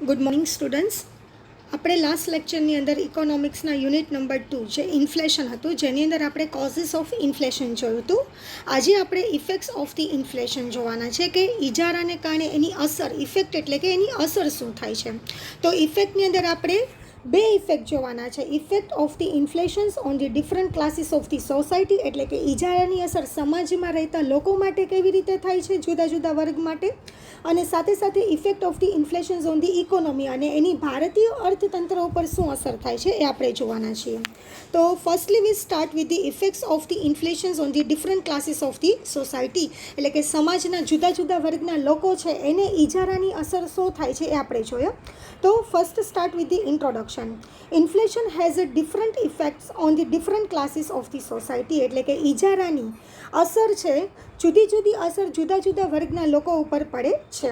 Good morning students. આપણે last લેક્ચરની અંદર ઇકોનોમિક્સના unit number 2 જે ઇન્ફ્લેશન હતું, જેની અંદર આપણે કોઝિસ ઓફ ઇન્ફ્લેશન જોયું હતું. આજે આપણે ઇફેક્ટ્સ ઓફ ધી ઇન્ફ્લેશન જોવાના છે કે ઇજારાને કારણે એની અસર, ઇફેક્ટ એટલે કે એની અસર શું થાય છે. તો ઇફેક્ટની અંદર આપણે બે ઇફેક્ટ જોવાના છે. Effect of the inflations on the different classes of the society, એટલે કે ઇજારાની અસર સમાજમાં રહેતા લોકો માટે કેવી રીતે થાય છે, જુદા જુદા વર્ગ માટે, અને સાથે સાથે effect of the inflations on the economy અને એની ભારતીય અર્થતંત્ર ઉપર શું અસર થાય છે એ આપણે જોવાના છીએ. તો firstly we start with the effects of the inflations on the different classes of the society, એટલે કે સમાજના જુદા જુદા વર્ગના લોકો છે એને ઇજારાની અસર શું થાય છે એ આપણે જોઈએ. તો first start with the introduction. Inflation has a different effects on the different classes of the society, એટલે કે ઇજારાની અસર છે, જુદી જુદી અસર જુદા જુદા વર્ગના લોકો ઉપર પડે છે.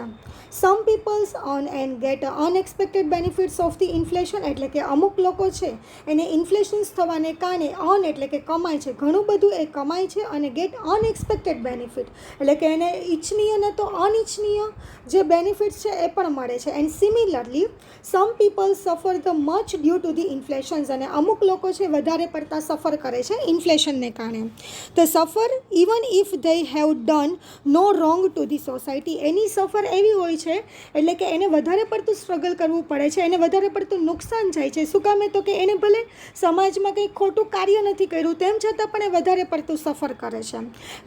Some peoples on and get unexpected benefits of the inflation, એટલે કે અમુક લોકો છે એને ઇન્ફ્લેશન્સ થવાને કારણે ઓન એટલે કે કમાય છે, ઘણું બધું એ કમાય છે, અને ગેટ અનએક્સપેક્ટેડ બેનિફિટ એટલે કે એને ઈચ્છનીય ને તો અનિચ્છનીય જે બેનિફિટ્સ છે એ પણ મળે છે. And similarly some people suffer the much due to the inflations, અને અમુક લોકો છે વધારે પડતા સફર કરે છે ઇન્ફ્લેશનને કારણે. The suffer even if they have done no wrong to the society, એની સફર એવી હોય છે એટલે કે એને વધારે પડતું સ્ટ્રગલ કરવું પડે છે, એને વધારે પડતું નુકસાન જાય છે. શું કામે? તો કે એને ભલે સમાજમાં કંઈ ખોટું કાર્ય નથી કર્યું, તેમ છતાં પણ એ વધારે પડતું સફર કરે છે.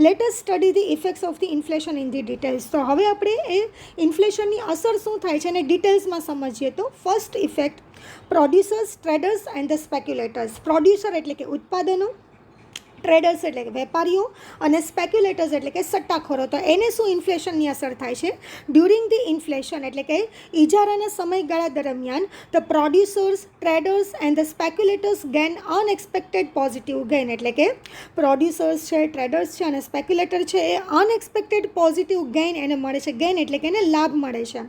Let us study the effects of the inflation in the details. તો હવે આપણે એ ઇન્ફ્લેશનની અસર શું થાય છે એને ડિટેલ્સમાં સમજીએ. તો first effect, producers, traders and the speculators. Producer એટલે કે ઉત્પાદનો, ટ્રેડર્સ એટલે કે વેપારીઓ, અને સ્પેક્યુલેટર્સ એટલે કે સટ્ટાખોરો. તો એને શું ઇન્ફ્લેશનની અસર થાય છે? ડ્યુરિંગ ધી ઇન્ફ્લેશન એટલે કે ઇજારાના સમયગાળા દરમિયાન the producers, traders and the speculators gain unexpected positive gain, એટલે કે પ્રોડ્યુસર્સ છે, ટ્રેડર્સ છે અને સ્પેક્યુલેટર છે એ અનએક્સપેક્ટેડ પોઝિટિવ ગેઇન એને મળે છે. ગેઇન એટલે કે એને લાભ મળે છે.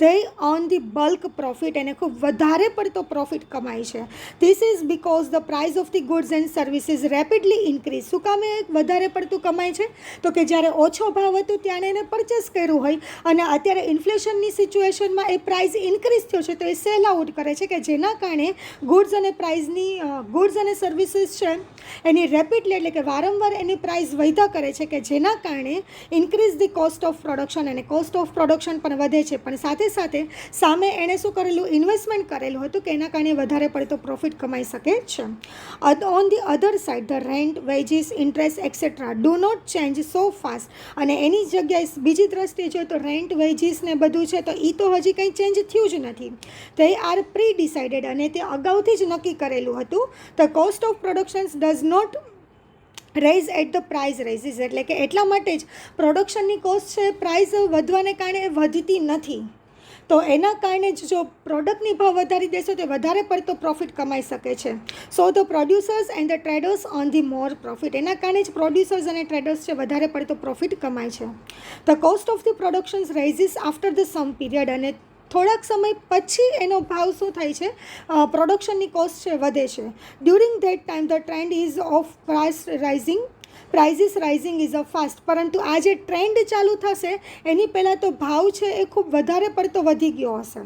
They on the bulk profit, એને ખૂબ વધારે પડતો પ્રોફિટ કમાય છે. This is because the price of the goods and services rapidly increase. શું કામે વધારે પડતું કમાય છે? તો કે જ્યારે ઓછો ભાવ હતો ત્યારે એને પરચેસ કર્યું હોય, અને અત્યારે ઇન્ફ્લેશનની સિચ્યુએશનમાં એ પ્રાઇસ ઇન્ક્રીઝ થયો છે, તો એ સેલ આઉટ કરે છે, કે જેના કારણે ગુડ્સ અને સર્વિસીસ છે એની રેપિડલી એટલે કે વારંવાર એની પ્રાઇસ વધ્યા કરે છે, કે જેના કારણે increase the cost of production, અને કોસ્ટ ઓફ પ્રોડક્શન પણ વધે છે. પણ સાથે સાથે સામે એણે શું કરેલું? ઇન્વેસ્ટમેન્ટ કરેલું હતું, કે એના કારણે વધારે પડતો પ્રોફિટ કમાઈ શકે છે. On the other side the rent, wages, interest etcetera do not change so fast, અને એની જગ્યાએ બીજી દ્રષ્ટિએ જોઈએ તો રેન્ટ, વેજીસ ને બધું છે તો એ તો હજી કંઈ ચેન્જ થયું જ નથી. તે આર પ્રી ડિસાઇડેડ, અને તે અગાઉથી જ નક્કી કરેલું હતું. The cost of productions does not raise at the price raises, એટલે કે એટલા માટે જ પ્રોડક્શનની કોસ્ટ છે પ્રાઇસ વધવાને કારણે વધતી નથી. તો એના કારણે જ જો પ્રોડક્ટની ભાવ વધારી દેશો તો વધારે પડતો પ્રોફિટ કમાઈ શકે છે. So the producers and the traders on the more profit, એના કારણે જ પ્રોડ્યુસર્સ અને ટ્રેડર્સ છે વધારે પડતો પ્રોફિટ કમાય છે. The cost of the productions rises after the some period, અને થોડાક સમય પછી એનો ભાવ શું થાય છે? પ્રોડક્શનની કોસ્ટ છે વધે છે. During that time the trend ease of prices rising is a fast, પરંતુ આ જે ટ્રેન્ડ ચાલુ થશે એની પહેલાં તો ભાવ છે એ ખૂબ વધારે પડતો વધી ગયો હશે.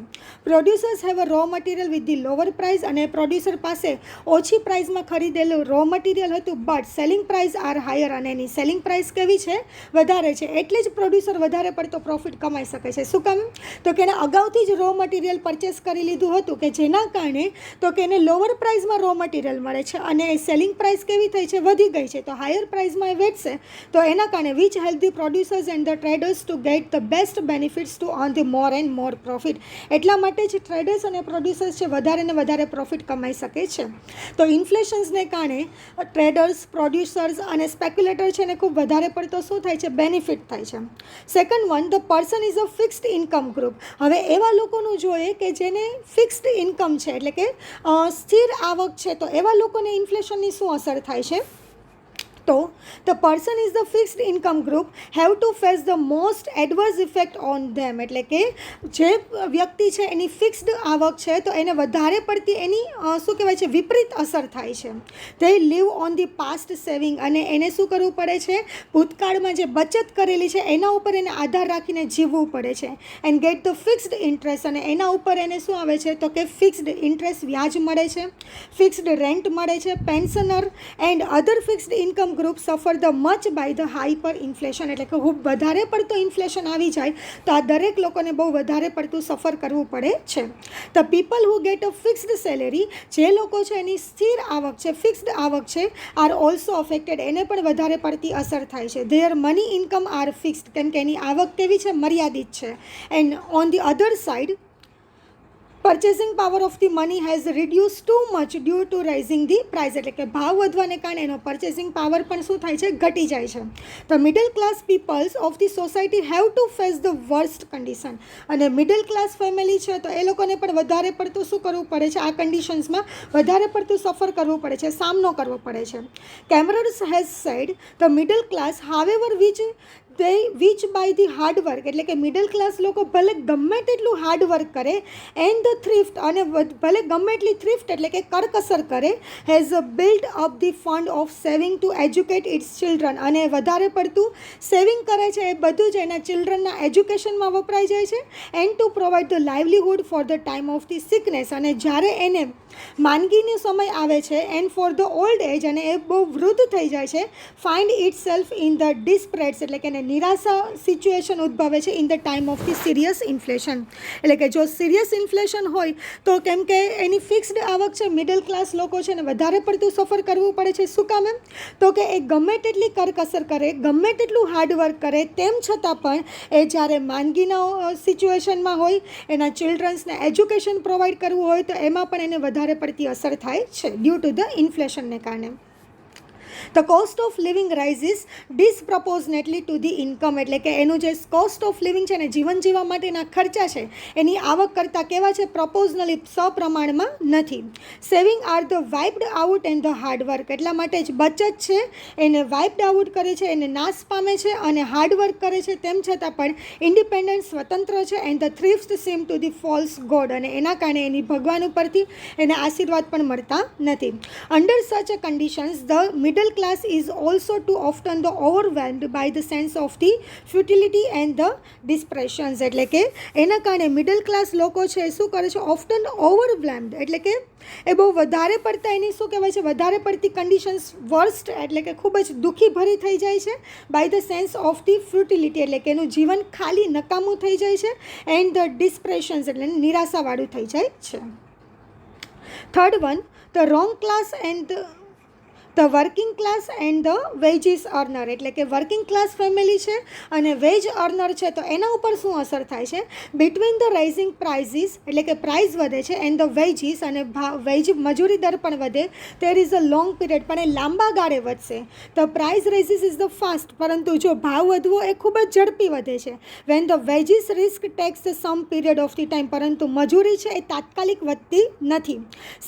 Producers have a raw material with the lower price, અને પ્રોડ્યુસર પાસે ઓછી પ્રાઇસમાં ખરીદેલું રો મટીરિયલ હતું, but selling price are higher, અને એની સેલિંગ પ્રાઇસ કેવી છે? વધારે છે. એટલે જ પ્રોડ્યુસર વધારે પડતો પ્રોફિટ કમાઈ શકે છે. શું કામ? તો કે એને અગાઉથી જ રો મટીરિયલ પરચેસ કરી લીધું હતું, કે જેના કારણે તો કે એને લોવર પ્રાઇસમાં રો મટીરિયલ મળે છે, અને સેલિંગ પ્રાઇસ કેવી થઈ છે? વધી ગઈ છે. તો હાયર પ્રાઇસમાં એ વેચશે, તો એના કારણે which help the producers and the traders two get the best benefits to earn the more and more profit. એટલા માટે જ ટ્રેડર્સ અને પ્રોડ્યુસર્સ છે વધારે ને વધારે પ્રોફિટ કમાઈ શકે છે. તો ઇન્ફ્લેશન્સને કારણે ટ્રેડર્સ, પ્રોડ્યુસર્સ અને સ્પેક્યુલેટર છે ને ખૂબ વધારે પડતો શું થાય છે? બેનિફિટ થાય છે. Second one, the person is a fixed income group. હવે એવા લોકોનું જોઈએ કે જેને ફિક્સ્ડ ઇન્કમ છે, એટલે કે સ્થિર આવક છે, તો એવા લોકોને ઇન્ફ્લેશનની શું અસર થાય છે? તો the person is the fixed income group have to face the most adverse effect on ધેમ, એટલે કે જે વ્યક્તિ છે એની ફિક્સ્ડ આવક છે તો એને વધારે પડતી એની શું કહેવાય છે વિપરીત અસર થાય છે. They live on the past saving, અને એને શું કરવું પડે છે, ભૂતકાળમાં જે બચત કરેલી છે એના ઉપર એને આધાર રાખીને જીવવું પડે છે. And get the fixed interest, અને એના ઉપર એને શું આવે છે તો કે ફિક્સ્ડ ઇન્ટરેસ્ટ વ્યાજ મળે છે, ફિક્સ્ડ રેન્ટ મળે છે. Pensioner and other fixed income group suffer the much by the hyper inflation, એટલે કે ખૂબ વધારે પડતો ઇન્ફ્લેશન આવી જાય તો આ દરેક લોકોને બહુ વધારે પડતું સફર કરવું પડે છે. The people who get a fixed salary, જે લોકો છે એની સ્થિર આવક છે, ફિક્સ્ડ આવક છે, આર ઓલ્સો અફેક્ટેડ, એને પણ વધારે પડતી અસર થાય છે. Their money income are fixed, કેમ કે એની આવક કેવી છે, મર્યાદિત છે. And on the other side purchasing power of the money has reduce too much due to rising the price, એટલે કે ભાવ વધવાને કારણે એનો પર્ચેસિંગ પાવર પણ શું થાય છે, ઘટી જાય છે. The middle class peoples of the society have to face the worst condition, અને મિડલ ક્લાસ ફેમિલી છે તો એ લોકોને પણ વધારે પડતું શું કરવું પડે છે, આ કન્ડિશન્સમાં વધારે પડતું સફર કરવું પડે છે, સામનો કરવો પડે છે. Kemmerers has said the middle class however which by the hard work, એટલે કે મિડલ ક્લાસ લોકો ભલે ગમે તેટલું હાર્ડવર્ક કરે એન્ડ ધ થ્રિફ્ટ, અને ભલે ગમે એટલી થ્રિફ્ટ એટલે કે કરકસર કરે, has build up the fund of saving to educate its children, અને વધારે પડતું સેવિંગ કરે છે એ બધું જ એના ચિલ્ડ્રનના એજ્યુકેશનમાં વપરાઈ જાય છે. And to provide the livelihood for the time of the sickness, અને જ્યારે એને માંદગીનો સમય આવે છે and for the old age, અને એ બહુ વૃદ્ધ થઈ જાય છે, find itself in the despairs, એટલે કે એને નિરાશા સિચ્યુએશન ઉદ્ભવે છે in the time of the serious inflation, એટલે કે જો સિરિયસ ઇન્ફ્લેશન હોય તો કેમ કે એની ફિક્સ્ડ આવક છે, મિડલ ક્લાસ લોકો છે ને વધારે પડતું સફર કરવું પડે છે. શું કામ? એમ તો કે એ ગમે તેટલી કરકસર કરે, ગમે તેટલું હાર્ડવર્ક કરે, તેમ છતાં પણ એ જ્યારે માંદગીના સિચ્યુએશનમાં હોય, એના ચિલ્ડ્રન્સને એજ્યુકેશન પ્રોવાઈડ કરવું હોય તો એમાં પણ એને વધારે પડતી અસર થાય છે ડ્યુ ટુ ધ ઇન્ફ્લેશનને કારણે. The cost of living rises disproportionately to the income, એટલે કે એનું જે કોસ્ટ ઓફ લિવિંગ છે ને, જીવન જીવવા માટેના ખર્ચા છે એની આવક કરતાં કેવા છે, પ્રપોઝનલી સપ્રમાણમાં નથી. Saving are the wiped out and the hard work, એટલા માટે જ બચત છે એને વાઇપ્ડ આઉટ કરે છે, એને નાશ પામે છે, અને હાર્ડવર્ક કરે છે, તેમ છતાં પણ ઇન્ડિપેન્ડન્ટ સ્વતંત્ર છે. And the thrift seem to the false god, અને એના કારણે એની ભગવાન ઉપરથી એને આશીર્વાદ પણ મળતા નથી. Under such a conditions the middle class is also too often the overwhelmed by the sense of the futility and the desperations, એટલે કે એના કારણે મિડલ ક્લાસ લોકો છે શું કરે છે, ઓફટન ઓવરવેલ્મ્ડ, એટલે કે એ બહુ વધારે પડતા એની શું કહેવાય છે, વધારે પડતી કન્ડિશન્સ વર્સ્ટ, એટલે કે ખૂબ જ દુઃખી ભરી થઈ જાય છે, by the sense of the futility, એટલે કે એનું જીવન ખાલી નકામું થઈ જાય છે, એન્ડ ધ ડિસ્પ્રેશન્સ, એટલે નિરાશાવાળું થઈ જાય છે. Third one, the wrong class and the working class and the veggies earner, એટલે કે વર્કિંગ ક્લાસ ફેમિલી છે અને વેજ અર્નર છે તો એના ઉપર શું અસર થાય છે, બિટવીન ધ રાઇઝિંગ પ્રાઇઝીસ, એટલે કે પ્રાઇઝ વધે છે, એન્ડ ધ વેજીસ, અને વેજ મજૂરી દર પણ વધે, there is a long period, પણ એ લાંબા ગાળે વધશે. The price raises is the fast, પરંતુ જો ભાવ વધવો એ ખૂબ જ ઝડપી વધે છે. When the wages risk takes some period of the time, પરંતુ મજૂરી છે એ તાત્કાલિક વધતી નથી.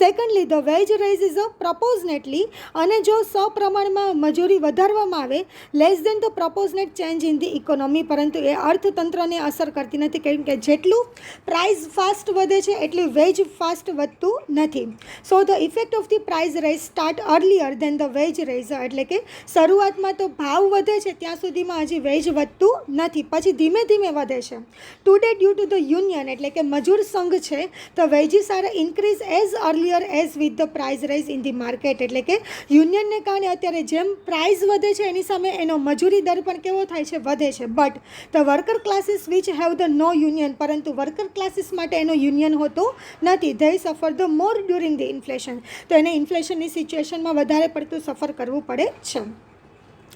Secondly, the wage raise is a proportionately, અને જો સપ્રમાણમાં મજૂરી વધારવામાં આવે, less than the proportionate change in the economy, પરંતુ એ અર્થતંત્રને અસર કરતી નથી, કેમ કે જેટલું પ્રાઇઝ ફાસ્ટ વધે છે એટલું વેજ ફાસ્ટ વધતું નથી. So the effect of the price raise start earlier than the wage raise, એટલે કે શરૂઆતમાં તો ભાવ વધે છે ત્યાં સુધીમાં હજી વેજ વધતું નથી, પછી ધીમે ધીમે વધે છે. Today due to the union, એટલે કે મજૂર સંઘ છે, the wages are increase as earlier as with the price raise in the market, એટલે કે યુનિયનને કારણે અત્યારે જેમ પ્રાઇઝ વધે છે એની સામે એનો મજૂરી દર પણ કેવો થાય છે, વધે છે. But the worker classes which have the no union, પરંતુ વર્કર ક્લાસીસ માટે એનો યુનિયન હોતો નથી, they suffer the more during the inflation, તો એને ઇન્ફ્લેશનની સિચ્યુએશનમાં વધારે પડતું સફર કરવું પડે છે.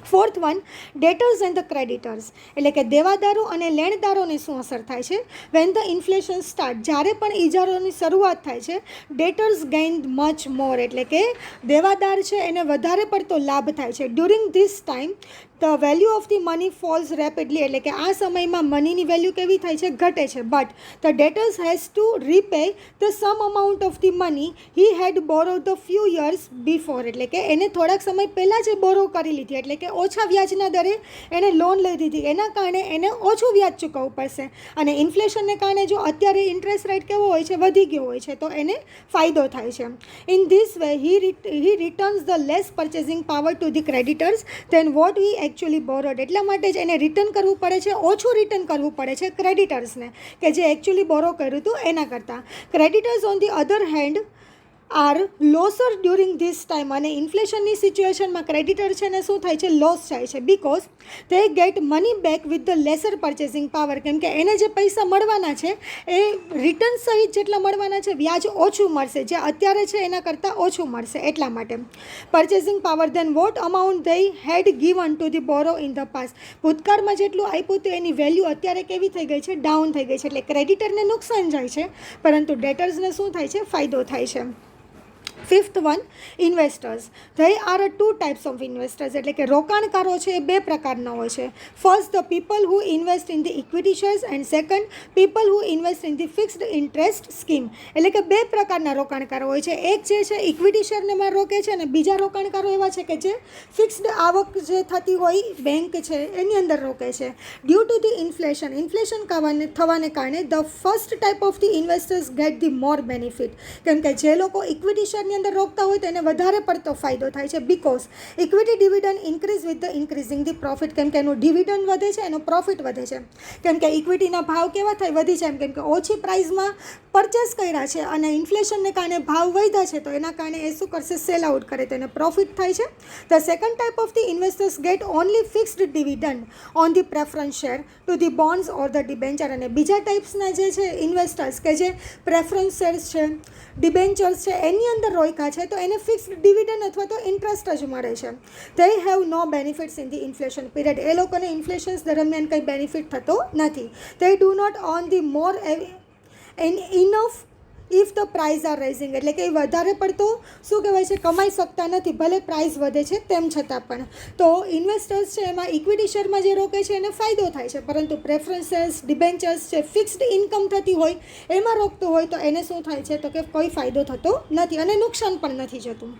Fourth one, ડેટર્સ and the creditors, એટલે કે દેવાદારો અને લેણદારોને શું અસર થાય છે. વેન ધ ઇન્ફ્લેશન સ્ટાર્ટ, જ્યારે પણ ઇજારોની શરૂઆત થાય છે, ડેટર્સ ગેઇન મચ મોર, એટલે કે દેવાદાર છે એને વધારે પડતો લાભ થાય છે. During these time the value of the money false rapidly, એટલે કે આ સમયમાં મનીની વેલ્યુ કેવી થાય છે, ઘટે છે. But the debtors has to repay the some amount of the money he had borrow the few years before, એટલે કે એને થોડાક સમય પહેલાં જ બોરો કરી લીધી, એટલે કે ઓછા વ્યાજના દરે એને લોન લઈ દીધી, એના કારણે એને ઓછું વ્યાજ ચૂકવવું પડશે. અને ઇન્ફ્લેશનને કારણે જો અત્યારે ઇન્ટરેસ્ટ રેટ કેવો હોય છે, વધી ગયો હોય છે, તો એને ફાયદો થાય છે. In this way he returns the less purchasing power to the creditors than what he actually borrowed. એટલા માટે જ એને રિટર્ન કરવું પડે છે, ઓછું રિટર્ન કરવું પડે છે ક્રેડિટર્સને, કે જે એકચ્યુઅલી બોરો કર્યું હતું એના કરતાં. Creditors on the other hand are loser during these time, અને ઇન્ફ્લેશનની સિચ્યુએશનમાં ક્રેડિટર છે ને શું થાય છે, લોસ થાય છે. Because they get money back with the lesser purchasing power, કેમ કે એને જે પૈસા મળવાના છે એ રિટર્ન સહિત જેટલા મળવાના છે, વ્યાજ ઓછું મળશે, જે અત્યારે છે એના કરતાં ઓછું મળશે. એટલા માટે purchasing power then what amount they had given to the borrow in the past, ભૂતકાળમાં જેટલું આપ્યું હતું એની વેલ્યુ અત્યારે કેવી થઈ ગઈ છે, ડાઉન થઈ ગઈ છે. એટલે ક્રેડિટરને નુકસાન જાય છે, પરંતુ ડેટર્સને શું થાય છે, ફાયદો થાય છે. Fifth one, investors. They are two types of investors, એટલે કે રોકાણકારો છે એ બે પ્રકારના હોય છે. First, the people who invest in the equity shares, and second, people who invest in the fixed interest scheme. એટલે કે બે પ્રકારના રોકાણકારો હોય છે. એક જે છે ઇક્વિટી શેરને રોકે છે, અને બીજા રોકાણકારો એવા છે કે જે ફિક્સ્ડ આવક જે થતી હોય બેંક છે એની અંદર રોકે છે. ડ્યુ ટુ ધી ઇન્ફ્લેશન થવાને કારણે the first type of the investors gate the more benefit, કેમ કે જે લોકો ઇક્વિટી શેરની અંદર રોકતા હોય તો એને વધારે પડતો ફાયદો થાય છે. Because equity dividend increase with the increasing the profit, કેમ કે એનું ડિવિડન્ડ વધે છે, એનો પ્રોફિટ વધે છે. કેમ કે ઇક્વિટીના ભાવ કેવા થાય, વધી જાય, કેમ કે ઓછી પ્રાઇસમાં પરચેસ કર્યા છે અને ઇન્ફ્લેશનને કારણે ભાવ વધ્યા છે, તો એના કારણે એ શું કરશે, સેલ આઉટ કરે, તો એને પ્રોફિટ થાય છે. The second type of the investors get only fixed dividend on the preference share to the bonds or the debenture. અને બીજા ટાઈપ્સના જે છે ઇન્વેસ્ટર્સ કે જે પ્રેફરન્સ શેર્સ છે, ડિબેન્ચર્સ છે, એની અંદર રોક્યા છે, તો એને ફિક્સ્ડ ડિવિડન્ડ અથવા તો ઇન્ટરેસ્ટ જ મળે છે. They have no benefits in the inflation period, એ લોકોને ઇન્ફ્લેશન્સ દરમિયાન કંઈ બેનિફિટ થતો નથી. They do not own the more and enough if the price are rising, એટલે કે એ વધારે પડતો શું કહેવાય છે, કમાઈ શકતા નથી, ભલે પ્રાઇસ વધે છે તેમ છતાં પણ. તો ઇન્વેસ્ટર્સ છે એમાં ઇક્વિટી શેરમાં જે રોકે છે એને ફાયદો થાય છે, પરંતુ પ્રેફરન્સીસ, ડિબેન્ચર્સ છે, ફિક્સ્ડ ઇન્કમ થતી હોય એમાં રોકતો હોય તો એને શું થાય છે, તો કે કોઈ ફાયદો થતો નથી અને નુકસાન પણ નથી જતું.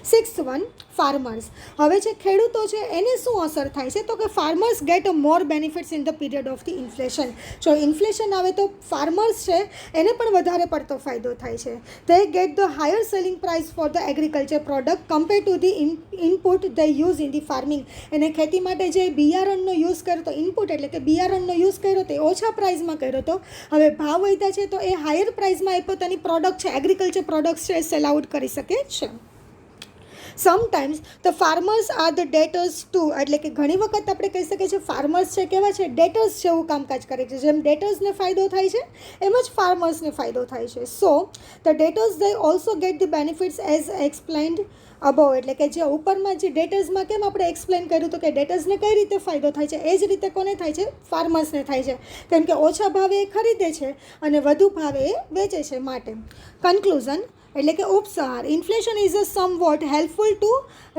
Sixth one, farmers. હવે જે ખેડૂતો છે એને શું અસર થાય છે, તો કે farmers get a more benefits in the period of the inflation. જો ઇન્ફ્લેશન આવે તો ફાર્મર્સ છે એને પણ વધારે પડતો ફાયદો થાય છે. દે get the higher selling price for the agriculture product compare to the input they use in the farming. એને ખેતી માટે જે બિયારણનો યુઝ કર્યો તો, ઇનપુટ એટલે કે બિયારણનો યુઝ કર્યો તો એ ઓછા પ્રાઇસમાં કર્યો તો, હવે ભાવ વધ્યા છે તો એ હાયર પ્રાઇસમાં એ પોતાની પ્રોડક્ટ છે, એગ્રીકલ્ચર પ્રોડક્ટ્સ છે, એ સેલ આઉટ કરી શકે છે. Sometimes the farmers are the debtors too, એટલે કે ઘણી વખત આપણે કહી શકીએ છીએ ફાર્મર્સ છે કેવા છે, ડેટર્સ જેવું કામકાજ કરે છે. જેમ ડેટર્સને ફાયદો થાય છે એમ જ ફાર્મર્સને ફાયદો થાય છે. So the debtors they also get the benefits as explained above, એટલે કે જે ઉપરમાં જે ડેટર્સમાં કેમ આપણે એક્સપ્લેન કર્યું હતું કે ડેટર્સને કઈ રીતે ફાયદો થાય છે, એ જ રીતે કોને થાય છે, ફાર્મર્સને થાય છે, કેમ કે ઓછા ભાવે એ ખરીદે છે અને વધુ ભાવે એ વેચે છે. માટે કન્ક્લુઝન એટલે કે ઉપસાર, inflation is a somewhat helpful to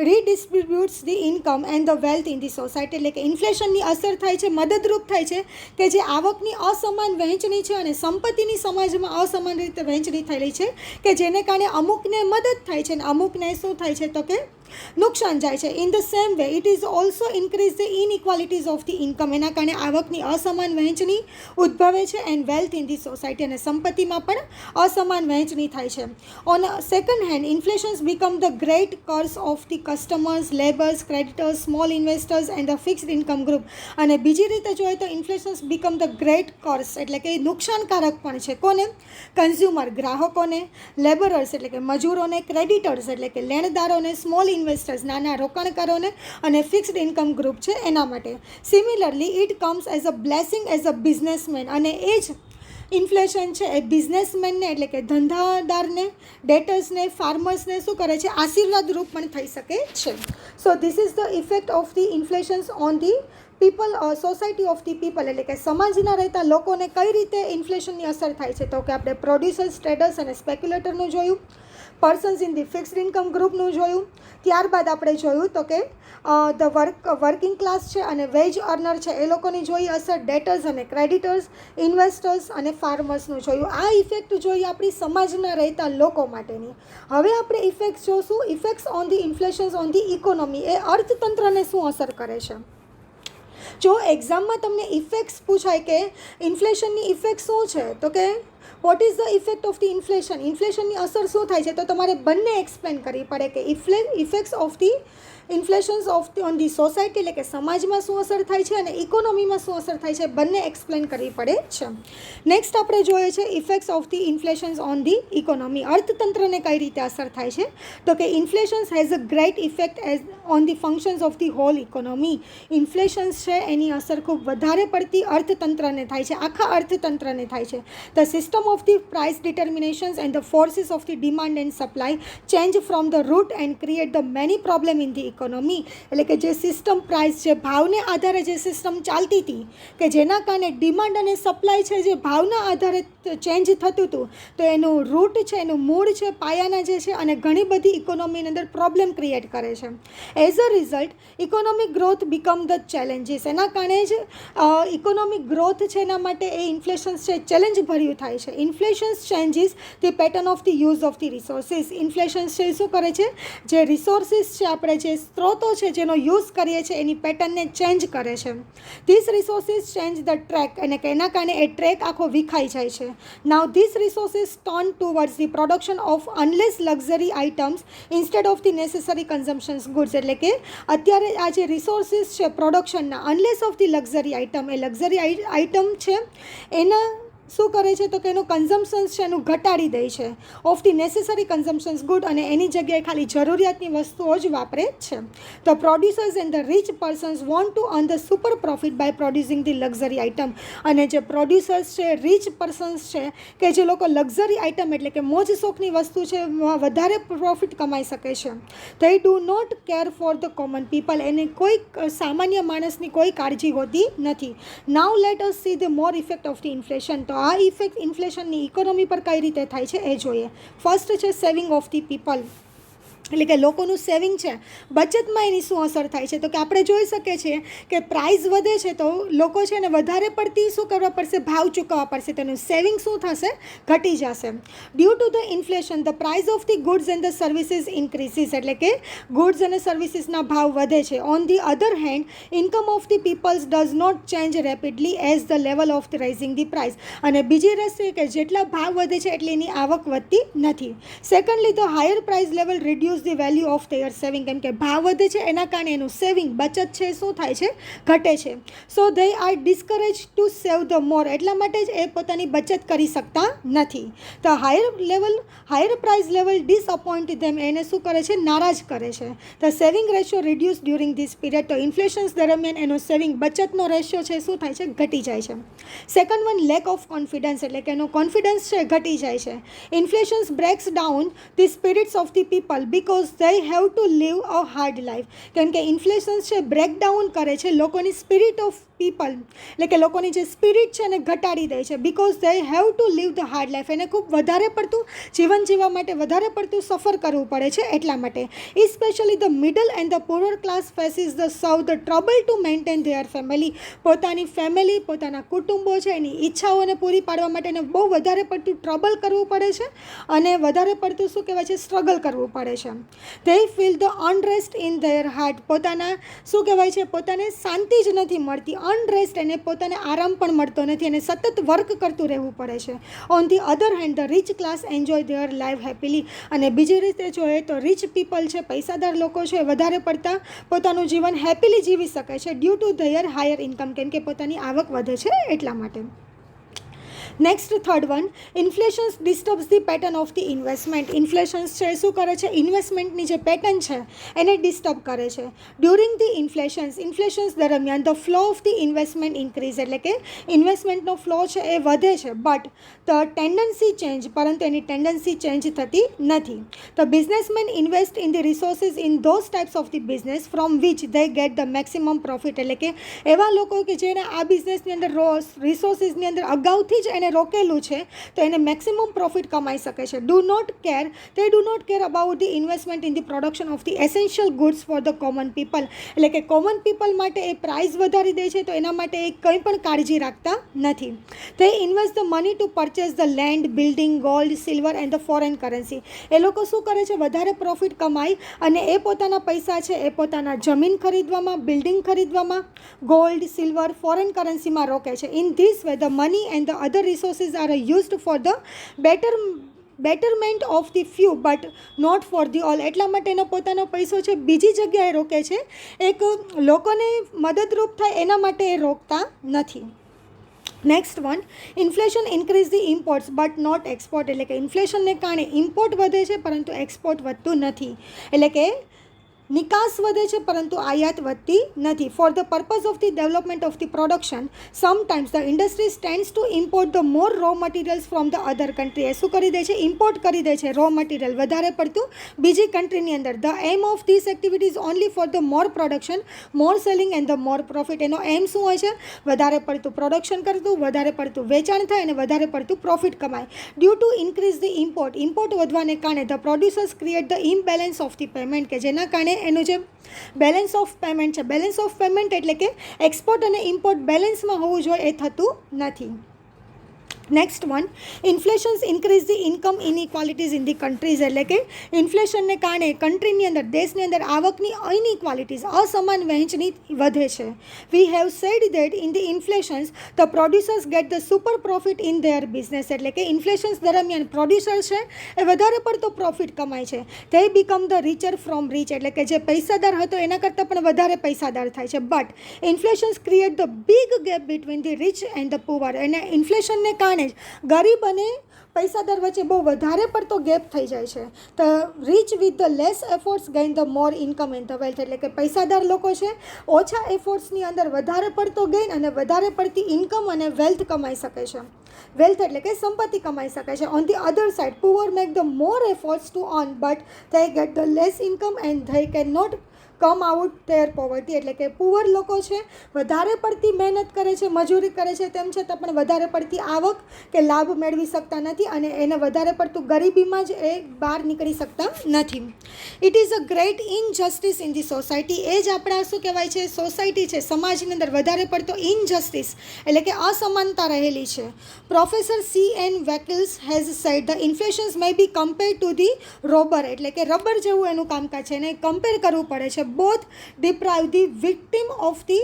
redistributes the income and the wealth in the society. એટલે કે ઇન્ફ્લેશનની અસર થાય છે, મદદરૂપ થાય છે કે જે આવકની અસમાન વહેંચણી છે અને સંપત્તિની સમાજમાં અસમાન રીતે વહેંચણી થયેલી છે, કે જેને કારણે અમુકને મદદ થાય છે અને અમુકને શું થાય છે, તો કે નુકસાન જાય છે. In the same way it is also increase the inequalities of the income, એના કારણે આવકની અસમાન વહેંચણી ઉદ્ભવે છે and wealth in the society, અને સંપત્તિમાં પણ અસમાન વહેંચણી થાય છે. On second hand, inflations become the great curse of the customers, labours, creditors, small investors and the fixed income group. અને બીજી રીતે જોઈએ તો inflations become the great curse, એટલે કે નુકસાનકારક પણ છે. કોને? કન્ઝ્યુમર, ગ્રાહકોને, લેબરર્સ એટલે કે મજૂરોને, ક્રેડિટર્સ એટલે કે લેણદારોને, સ્મોલ ઇન્વેસ્ટર્સ નાના રોકાણકારોને, અને ફિક્સ્ડ ઇન્કમ ગ્રુપ છે એના માટે. Similarly it comes as a blessing as a businessman, અને એ જ ઇન્ફ્લેશન છે એ બિઝનેસમેનને એટલે કે ધંધાદારને, ડેટર્સને, ફાર્મર્સને શું કરે છે, આશીર્વાદ રૂપ પણ થઈ શકે છે. So this is the effect of the inflations on the people, society of the people, એટલે કે સમાજના રહેતા લોકોને કઈ રીતે ઇન્ફ્લેશનની અસર થાય છે, તો કે આપણે પ્રોડ્યુસર્સ, ટ્રેડર્સ અને સ્પેક્યુલેટરનું જોયું. Persons in the fixed income ગ્રુપનું જોયું. ત્યારબાદ આપણે જોયું તો કે વર્કિંગ ક્લાસ છે અને વેજ અર્નર છે એ લોકોની જોઈ અસર, ડેટર્સ અને ક્રેડિટર્સ, ઇન્વેસ્ટર્સ અને ફાર્મર્સનું જોયું. આ ઇફેક્ટ જોઈએ આપણી સમાજના રહેતા લોકો માટેની. હવે આપણે ઇફેક્ટ્સ જોશું. Effects on the inflations on the economy, એ અર્થતંત્રને શું અસર કરે છે. જો એક્ઝામમાં તમને ઇફેક્ટ્સ પૂછાય કે ઇન્ફ્લેશનની ઇફેક્ટ શું છે, તો કે what is the effect of the inflation, ઇન્ફ્લેશનની અસર શું થાય છે, તો તમારે બંને એક્સપ્લેન કરવી પડે કે effects of the inflations on the society, એટલે કે સમાજમાં શું અસર થાય છે અને ઇકોનોમીમાં શું અસર થાય છે, બંને એક્સપ્લેન કરવી પડે છે. નેક્સ્ટ આપણે જોઈએ છે effects of the inflations on the economy, અર્થતંત્રને કઈ રીતે અસર થાય છે, તો કે inflations has a great effect on the functions of the whole economy. Inflations છે એની અસર ખૂબ વધારે પડતી અર્થતંત્રને થાય છે, આખા અર્થતંત્રને થાય છે. The system of the price determinations and the forces of the demand and supply change from the root and create the many problem in the economy. એટલે કે જે સિસ્ટમ પ્રાઇસ છે, ભાવને આધારે જે સિસ્ટમ ચાલતી હતી કે જેના કારણે ડિમાન્ડ અને સપ્લાય છે જે ભાવના આધારે ચેન્જ થતું હતું, તો એનું રૂટ છે, એનું મૂળ છે, પાયાના જે છે, અને ઘણી બધી ઇકોનોમીની અંદર પ્રોબ્લેમ ક્રિએટ કરે છે. As a result economic growth become the challenges, એના કારણે જ ઇકોનોમિક ગ્રોથ છે એના માટે એ ઇન્ફ્લેશન્સ છે ચેલેન્જ ભર્યું થાય છે. Inflations changes the pattern of the use of the resources. Inflations છે શું કરે છે, જે રિસોર્સિસ છે, આપણે જે સ્ત્રોતો છે જેનો યુઝ કરીએ છીએ એની પેટર્નને ચેન્જ કરે છે. This resources change the track, અને કે એના કારણે એ ટ્રેક આખો વિખાઈ જાય છે. Now this resources turn towards the production of unless luxury items instead of the necessary consumptions goods. એટલે કે અત્યારે આ જે રિસોર્સિસ છે પ્રોડક્શનના, unless of the luxury item, એ લક્ઝરી આઇટમ છે એના શું કરે છે તો કે એનું કન્ઝમ્પશન્સ છે એનું ઘટાડી દે છે of the necessary consumptions good, અને એની જગ્યાએ ખાલી જરૂરિયાતની વસ્તુઓ જ વાપરે છે. The producers and the rich persons want to earn the super profit by producing the luxury item. અને જે પ્રોડ્યુસર્સ છે, રિચ પર્સન્સ છે, કે જે લોકો લક્ઝરી આઇટમ એટલે કે મોજ શોખની વસ્તુ છે વધારે પ્રોફિટ કમાઈ શકે છે. They do not care for the common people, એને કોઈ સામાન્ય માણસની કોઈ કાળજી હોતી નથી. Now let us see the more effect of the inflation. તો આ ઇફેક્ટ ઇન્ફ્લેશનની ઇકોનોમી પર કઈ રીતે થાય છે એ જોઈએ. ફર્સ્ટ છે સેવિંગ ઓફ ધી પીપલ, એટલે કે લોકોનું સેવિંગ છે, બચતમાં એની શું અસર થાય છે, તો કે આપણે જોઈ શકીએ છીએ કે પ્રાઇસ વધે છે તો લોકો છે ને વધારે પડતી શું કરવા પડશે, ભાવ ચૂકવવા પડશે, તેનું સેવિંગ શું થશે, ઘટી જશે. Due to the inflation the price of the goods and the services increases, એટલે કે ગુડ્સ અને સર્વિસીસના ભાવ વધે છે. On the other hand income of the peoples does not change rapidly as the level of the rising the price. અને બીજી રસ્તે કે જેટલા ભાવ વધે છે એટલી એની આવક વધતી નથી. Secondly the higher price level reduce the value of their saving, કેમ કે ભાવ વધે છે એના કારણે એનું સેવિંગ બચત છે શું થાય છે, ઘટે છે. So they are discourage to save the more, એટલા માટે જ એ પોતાની બચત કરી શકતા નથી. The higher price level disappoint them, એને શું કરે છે, નારાજ કરે છે. The saving ratio reduce during this period, તો ઇન્ફ્લેશન્સ દરમિયાન એનો સેવિંગ બચતનો રેશિયો છે શું થાય છે, ઘટી જાય છે. Second one lack of confidence, એટલે કે એનો કોન્ફિડન્સ છે ઘટી જાય છે. Inflations breaks down the spirits of the people because they have to live a hard life. કેમ કે ઇન્ફ્લેશન છે બ્રેકડાઉન કરે છે લોકોની સ્પિરિટ ઓફ પીપલ, એટલે કે લોકોની જે સ્પિરિટ છે એને ઘટાડી દે છે. Because they have to live the hard life, એને ખૂબ વધારે પડતું જીવન જીવવા માટે વધારે પડતું સફર કરવું પડે છે એટલા માટે. Especially the middle and the poor class faces the serve the trouble to maintain their family. પોતાની ફેમિલી, પોતાના કુટુંબો છે એની ઈચ્છાઓને પૂરી પાડવા માટે એને બહુ વધારે પડતું ટ્રબલ કરવું પડે છે અને વધારે પડતું શું કહેવાય છે, સ્ટ્રગલ કરવું પડે છે. They feel the unrest in their heart, પોતાના શું કહેવાય છે, પોતાને શાંતિ જ નથી મળતી. અનરેસ્ટ, એને પોતાને આરામ પણ મળતો નથી અને સતત વર્ક કરતું રહેવું પડે છે. On the other hand the rich class enjoy their life happily, અને બીજી રીતે જોઈએ તો રિચ પીપલ છે, પૈસાદાર લોકો છે, વધારે પડતા પોતાનું જીવન હેપીલી જીવી શકે છે due to their higher income, કેમ કે પોતાની આવક વધે છે એટલા માટે. Next third one, inflations disturbs the pattern of the investment. Inflations છે શું કરે છે, ઇન્વેસ્ટમેન્ટની જે પેટર્ન છે એને ડિસ્ટર્બ કરે છે. ડ્યુરિંગ ધી ઇન્ફ્લેશન્સ દરમિયાન the flow of the investment increase, એટલે કે ઇન્વેસ્ટમેન્ટનો ફ્લો છે એ વધે છે, બટ ધ ટેન્ડન્સી ચેન્જ, પરંતુ એની ટેન્ડન્સી ચેન્જ થતી નથી. The businessman invest in the resources in those types of the business from which they get the maximum profit, એટલે કે એવા લોકો કે જેને આ બિઝનેસની અંદર રિસોર્સિસની અંદર અગાઉથી જ એને એને રોકેલું છે તો એને મેક્સિમમ પ્રોફિટ કમાઈ શકે છે. Do not care about the investment in the production of the essential goods for the common people. એટલે કે કોમન પીપલ માટે એ પ્રાઇસ વધારી દે છે તો એના માટે એ કંઈ પણ કાળજી રાખતા નથી. તે invest the money to purchase the land, building, gold, silver and the foreign currency. એ લોકો શું કરે છે, વધારે પ્રોફિટ કમાય અને એ પોતાના પૈસા છે એ પોતાના જમીન ખરીદવામાં, બિલ્ડિંગ ખરીદવામાં, ગોલ્ડ, સિલ્વર, ફોરેન કરન્સીમાં રોકે છે. In this way the money and the other resources are used for the betterment of the few but not for the all. એટલા માટે એનો પોતાનો પૈસો છે બીજી જગ્યાએ રોકે છે, એક લોકોને મદદરૂપ થાય એના માટે એ રોકતા નથી. Next one, inflation increase the imports but not export. એટલે કે ઇન્ફ્લેશનને કારણે ઇમ્પોર્ટ વધે છે પરંતુ એક્સપોર્ટ વધતું નથી. એટલે કે નિકાસ વધે છે પરંતુ આયાત વધતી નથી. For the purpose of the development of the production sometimes the industry stands to import the more raw materials from the other country. એ શું કરી દે છે, ઇમ્પોર્ટ કરી દે છે રો મટીરિયલ વધારે પડતું બીજી કન્ટ્રીની અંદર. The aim of this activities only for the more production, more selling and the more profit. એનો એમ શું હોય છે, વધારે પડતું પ્રોડક્શન કરતું, વધારે પડતું વેચાણ થાય અને વધારે પડતું પ્રોફિટ કમાય. Due to increase the import વધવાને કારણે the producers create the imbalance of the payment, કે જેના કારણે એનું જે બેલેન્સ ઓફ પેમેન્ટ છે, બેલેન્સ ઓફ પેમેન્ટ એટલે કે એક્સપોર્ટ અને ઇમ્પોર્ટ બેલેન્સમાં હોવું જોઈએ, એ થતું નથી. Next one, inflations increase the income inequalities in the countries. એટલે કે ઇન્ફ્લેશનને કારણે કન્ટ્રીની અંદર, દેશની અંદર આવકની ઇનઇક્વાલિટીઝ, અસમાન વહેંચણી વધે છે. We have said that in the inflations the producers get the super profit in their business. એટલે કે ઇન્ફ્લેશન્સ દરમિયાન પ્રોડ્યુસર છે એ વધારે પડતો પ્રોફિટ કમાય છે. They become the richer from rich. એટલે કે જે પૈસાદાર હતો એના કરતાં પણ વધારે પૈસાદાર થાય છે. But inflations create the big gap between the rich and the poor. અને ઇન્ફ્લેશનને કારણે ગરીબ અને પૈસાદાર વચ્ચે બહુ વધારે પડતો ગેપ થઈ જાય છે. The rich with the less efforts gain the more income and the wealth. એટલે કે પૈસાદાર લોકો છે ઓછા એફર્ટ્સની અંદર વધારે પડતો ગેઇન અને વધારે પડતી ઇન્કમ અને વેલ્થ કમાઈ શકે છે. વેલ્થ એટલે કે સંપત્તિ કમાઈ શકે છે. On the other side, poor make the more efforts to earn but they get the less income and they cannot come out their poverty. એટલે કે પુઅર લોકો છે વધારે પડતી મહેનત કરે છે, મજૂરી કરે છે, તેમ છતાં પણ વધારે પડતી આવક કે લાભ મેળવી શકતા નથી અને એને વધારે પડતું ગરીબીમાં જ એ બહાર નીકળી શકતા નથી. It is a great injustice in the society. એ જ આપણા શું કહેવાય છે, સોસાયટી છે, સમાજની અંદર વધારે પડતો ઇનજસ્ટિસ એટલે કે અસમાનતા રહેલી છે. Professor C.N. Vakil's has said the inflations may be compare to the robber. એટલે કે રબર જેવું એનું કામકાજ છે, એને કમ્પેર કરવું પડે છે. Both deprive the victim of the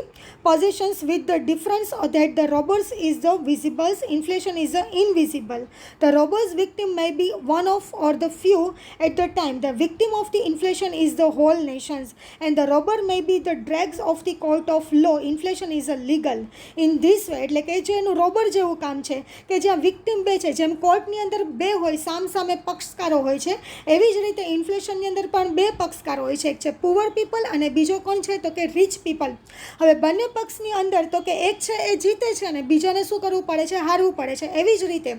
possessions with the difference that the robbers is the visible, inflation is the invisible. The robber's victim may be one of or the few at the time. The victim of the inflation is the whole nations and the robber may be the dregs of the court of law. Inflation is a legal. In this way, એટલે કે જે એનું robber જેવું કામ છે કે જ્યાં victim બે છે, જેમ કોર્ટની અંદર બે હોય, સામે પક્ષકારો હોય છે, એવી જ રીતે ઇન્ફ્લેશનની અંદર પણ બે પક્ષકારો હોય છે. એક છે પુઅર પીપલ અને બીજો કોણ છે તો કે રીચ પીપલ. હવે બંને પક્ષની અંદર તો કે એક છે એ જીતે છે અને બીજાને શું કરવું પડે છે, હારવું પડે છે. એવી જ રીતે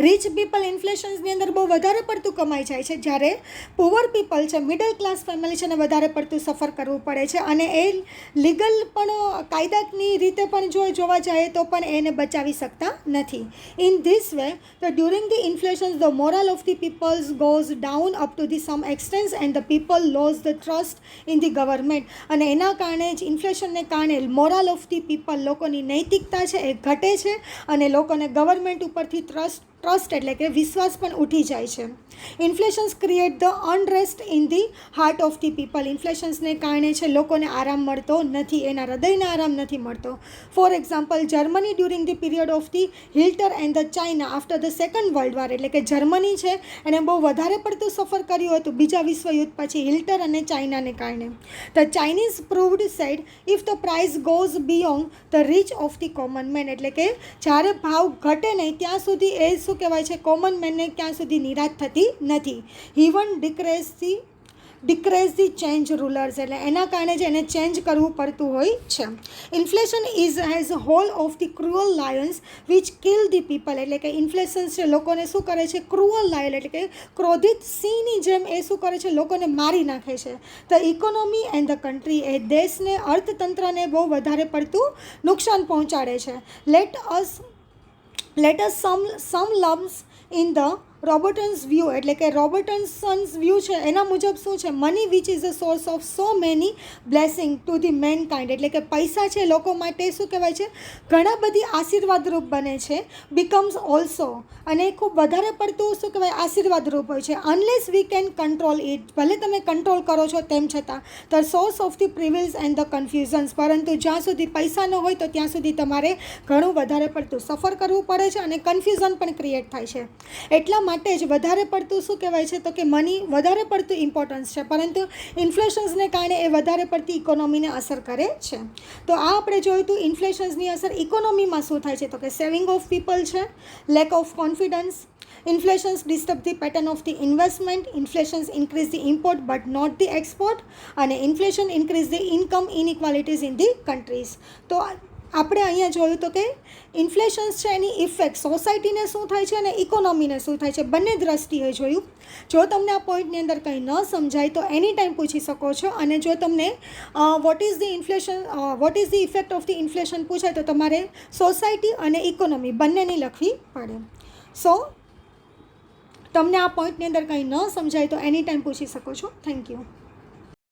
રીચ પીપલ ઇન્ફ્લેશન્સની અંદર બહુ વધારે પડતું કમાઈ જાય છે, જ્યારે પુઅર પીપલ છે, મિડલ ક્લાસ ફેમિલી છે, ને વધારે પડતું સફર કરવું પડે છે અને એ લીગલ પણ કાયદાની રીતે પણ જો જોવા જાય તો પણ એને બચાવી શકતા નથી. In this way the during the inflations the moral of the peoples goes down up to the some extents and the people lose the trust in the government. અને એના કારણે જ ઇન્ફ્લેશનને કારણે મોરલ ઓફ ધી પીપલ, લોકોની નૈતિકતા છે એ ઘટે છે અને લોકોને ગવર્મેન્ટ ઉપરથી ટ્રસ્ટ એટલે કે વિશ્વાસ પણ ઉઠી જાય છે. Inflations create the unrest in the heart of the people. ઇન્ફ્લેશન્સને કારણે છે લોકોને આરામ મળતો નથી, એના હૃદયને આરામ નથી મળતો. For example, Germany during the period of the Hitler and the China after the second world war. એટલે કે જર્મની છે એને બહુ વધારે પડતું સફર કર્યું હતું બીજા વિશ્વયુદ્ધ પછી હિટલર અને ચાઇનાને કારણે. The Chinese proved said if the price goes beyond the reach of the common man. એટલે કે જ્યારે ભાવ ઘટે નહીં ત્યાં સુધી એ શું કહેવાય છે, કોમન મેનને ક્યાં સુધી નિરાશ થતી નથી. Even decrease the change rulers. એટલે એના કારણે જ એને ચેન્જ કરવું પડતું હોય છે. Inflation has whole of the cruel lions which kill the people. એટલે કે ઇન્ફ્લેશન છે લોકોને શું કરે છે, ક્રુઅલ લાયન એટલે કે ક્રોધિત સિંહની જેમ એ શું કરે છે, લોકોને મારી નાખે છે. The economy and the country. એ દેશને, અર્થતંત્રને બહુ વધારે પડતું નુકસાન પહોંચાડે છે. Let us let us some lumps in the Robertson's view, એટલે કે રોબર્ટન્સન્સ વ્યૂ છે એના મુજબ શું છે, money which is a source of so many blessing to the mankind, એટલે કે પૈસા છે લોકો માટે શું કહેવાય છે, ઘણા બધી આશીર્વાદરૂપ બને છે, બીકમ્સ ઓલ્સો, અને ખૂબ વધારે પડતું શું કહેવાય આશીર્વાદરૂપ હોય છે, unless we can control it, ભલે તમે કંટ્રોલ કરો છો તેમ છતાં, the source of the perils and the confusions, પરંતુ જ્યાં સુધી પૈસા ન હોય તો ત્યાં સુધી તમારે ઘણું વધારે પડતું સફર કરવું પડે છે અને કન્ફ્યુઝન પણ ક્રિએટ થાય છે. એટલા માટે જ વધારે પડતું શું કહેવાય છે તો કે મની વધારે પડતું ઇમ્પોર્ટન્સ છે, પરંતુ ઇન્ફ્લેશન્સને કારણે એ વધારે પડતી ઇકોનોમીને અસર કરે છે. તો આ આપણે જોયું હતું ઇન્ફ્લેશન્સની અસર ઇકોનોમીમાં શું થાય છે, તો કે સેવિંગ ઓફ પીપલ છે, lack of confidence, inflations disturb the pattern of the investment, inflations increase the import but not the export, and inflation increase the income inequalities in the countries. તો આપણે અહીંયા જોયું તો કે ઇન્ફ્લેશન્સ છે એની ઇફેક્ટ સોસાયટીને શું થાય છે અને ઇકોનોમીને શું થાય છે, બંને દ્રષ્ટિએ જોયું. જો તમને આ પોઈન્ટની અંદર કંઈ ન સમજાય તો એની ટાઈમ પૂછી શકો છો, અને જો તમને what is the effect of the inflation પૂછાય તો તમારે સોસાયટી અને ઇકોનોમી બંનેની લખવી પડે. સો તમને આ પોઈન્ટની અંદર કંઈ ન સમજાય તો એની ટાઈમ પૂછી શકો છો. Thank you.